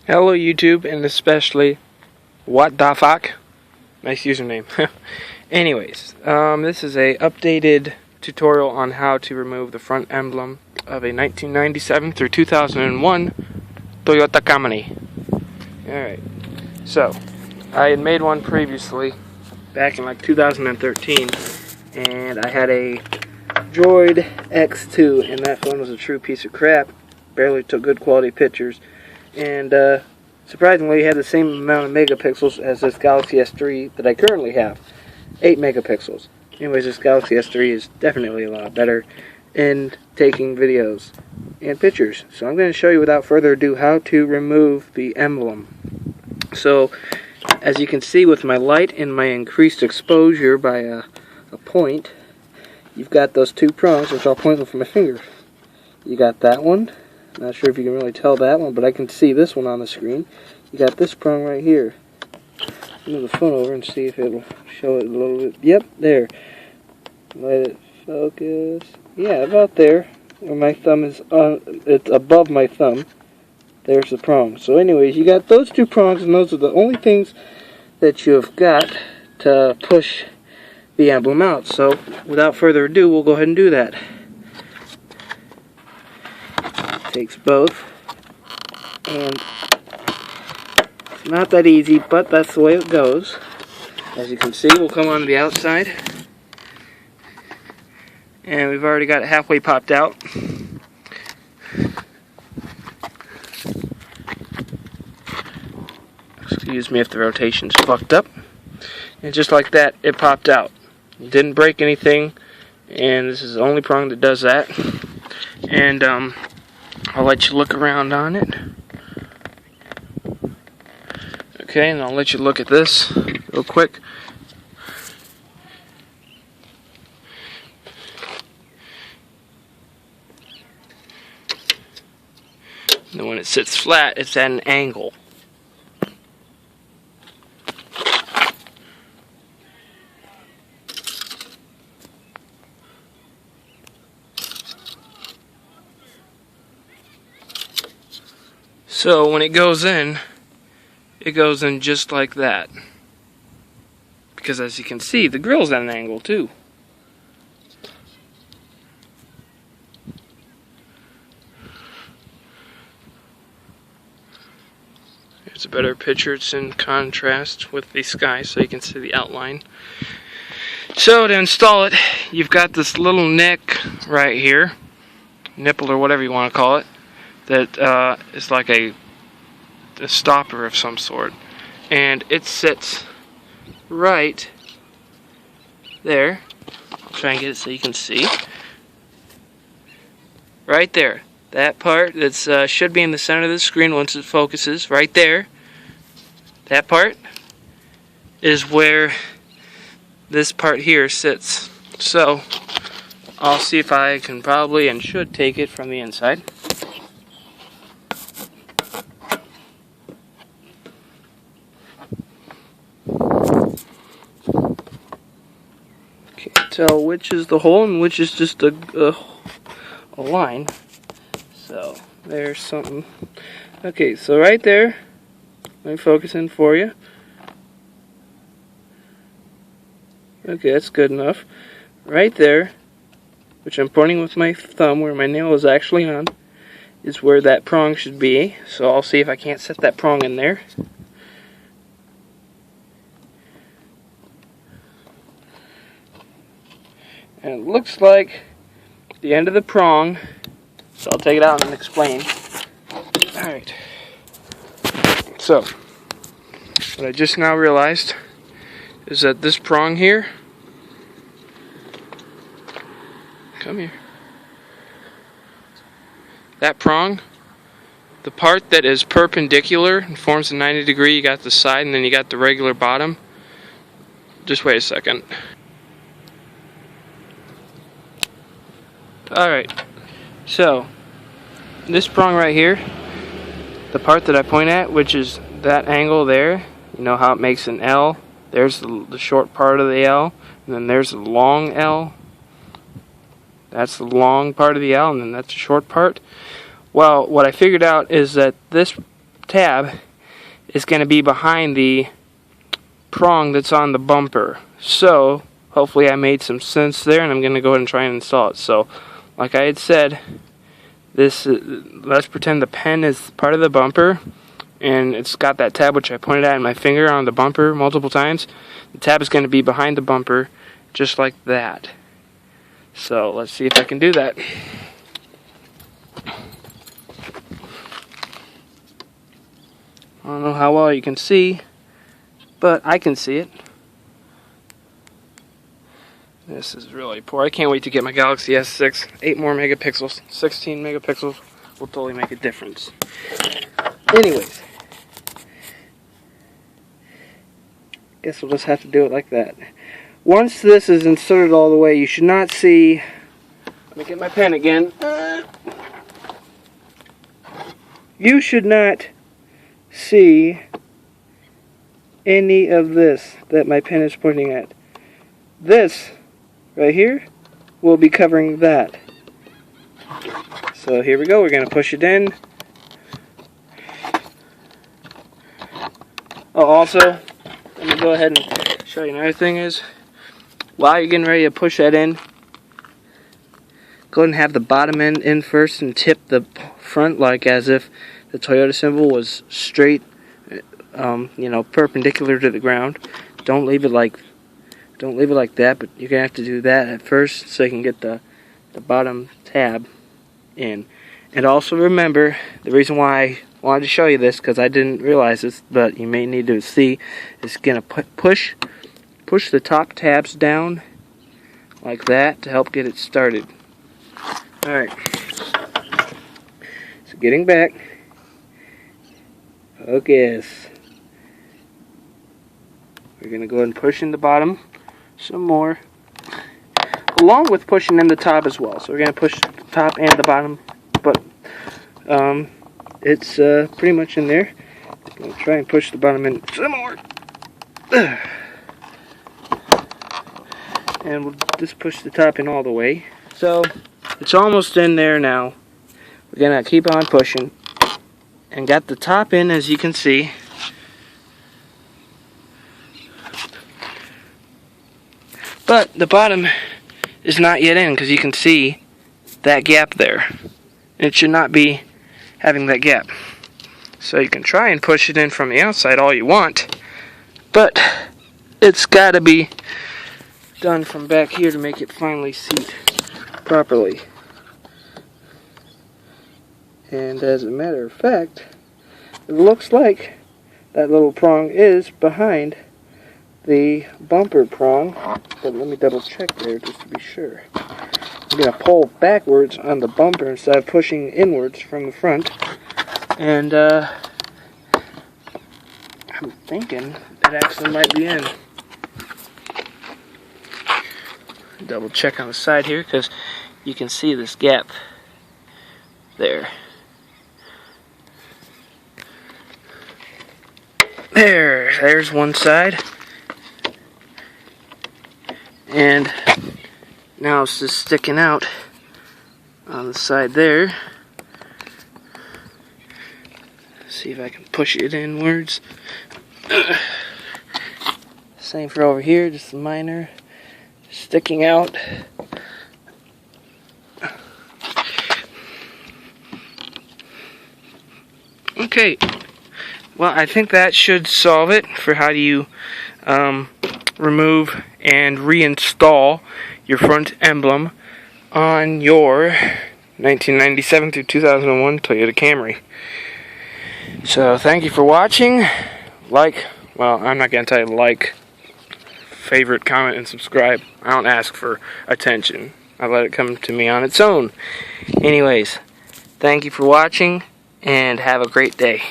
Hello YouTube, and especially what the fuck? Nice username. Anyways, this is a updated tutorial on how to remove the front emblem of a 1997 through 2001 Toyota Camry. Alright, so I had made one previously back in like 2013, and I had a Droid X2, and that phone was a true piece of crap. Barely took good quality pictures. And surprisingly, it had the same amount of megapixels as this Galaxy S3 that I currently have, 8 megapixels. Anyways, this Galaxy S3 is definitely a lot better in taking videos and pictures. So I'm going to show you without further ado how to remove the emblem. So, as you can see with my light and my increased exposure by a point, you've got those two prongs, which I'll point with my finger. You got that one. Not sure if you can really tell that one, but I can see this one on the screen. You got this prong right here. Move the phone over and see if it'll show it a little bit. Yep, there. Let it focus. Yeah, about there. Where my thumb is on, it's above my thumb. There's the prong. So anyways, you got those two prongs, and those are the only things that you've got to push the emblem out. So without further ado, we'll go ahead and do that. Takes both, and it's not that easy, but that's the way it goes. As you can see, we'll come on the outside, and we've already got it halfway popped out. Excuse me if the rotation's fucked up. And just like that, it popped out. It didn't break anything, and this is the only prong that does that. And I'll let you look around on it. Okay, and I'll let you look at this real quick. And when it sits flat, it's at an angle. So when it goes in just like that. Because as you can see, the grill's at an angle too. Here's a better picture. It's in contrast with the sky so you can see the outline. So to install it, you've got this little neck right here, nipple or whatever you want to call it, that is like a stopper of some sort, and it sits right there. I'll try and get it so you can see. Right there. That part that's should be in the center of the screen once it focuses. Right there. That part is where this part here sits. So I'll see if I can probably and should take it from the inside. Tell which is the hole and which is just a line. So there's something. Okay, so right there, let me focus in for you. Okay, that's good enough. Right there, which I'm pointing with my thumb where my nail is actually on, is where that prong should be. So I'll see if I can't set that prong in there. And it looks like the end of the prong, so I'll take it out and explain. Alright. So, what I just now realized is that this prong here, come here, that prong, the part that is perpendicular and forms a 90 degree, you got the side and then you got the regular bottom. Just wait a second. Alright, so this prong right here, the part that I point at, which is that angle there, you know how it makes an L? There's the short part of the L, and then there's the long L. That's the long part of the L, and then that's the short part. Well, what I figured out is that this tab is going to be behind the prong that's on the bumper. So hopefully I made some sense there, and I'm going to go ahead and try and install it. So like I had said, let's pretend the pen is part of the bumper, and it's got that tab which I pointed at in my finger on the bumper multiple times. The tab is going to be behind the bumper just like that. So let's see if I can do that. I don't know how well you can see, but I can see it. This is really poor. I can't wait to get my Galaxy S6. 8 more megapixels, 16 megapixels will totally make a difference. Anyways, guess we'll just have to do it like that. Once this is inserted all the way, you should not see... Let me get my pen again. You should not see any of this that my pen is pointing at. This right here will be covering that. So here we go. We're going to push it in. Oh, also, let me go ahead and show you another thing is, while you're getting ready to push that in, go ahead and have the bottom end in first and tip the front like as if the Toyota symbol was straight, perpendicular to the ground. Don't leave it like that, but you're gonna have to do that at first so you can get the bottom tab in. And also remember, the reason why I wanted to show you this, because I didn't realize this, but you may need to see, is gonna push the top tabs down like that to help get it started. Alright, so getting back, focus. We're going to go ahead and push in the bottom some more, along with pushing in the top as well. So we're going to push the top and the bottom, but it's pretty much in there. I'm going to try and push the bottom in some more. And we'll just push the top in all the way. So it's almost in there now. We're going to keep on pushing. And got the top in, as you can see. But the bottom is not yet in, because you can see that gap there. It should not be having that gap. So you can try and push it in from the outside all you want, but it's got to be done from back here to make it finally seat properly. And as a matter of fact, it looks like that little prong is behind the bumper prong, but let me double check there just to be sure. I'm going to pull backwards on the bumper instead of pushing inwards from the front, and I'm thinking it actually might be in. Double check on the side here, because you can see this gap there. There's one side, and now it's just sticking out on the side there. See if I can push it inwards. Same for over here, just a minor sticking out. Okay. Well, I think that should solve it for how do you remove and reinstall your front emblem on your 1997 through 2001 Toyota Camry. So, thank you for watching. Well, I'm not going to tell you to like, favorite, comment, and subscribe. I don't ask for attention. I let it come to me on its own. Anyways, thank you for watching, and have a great day.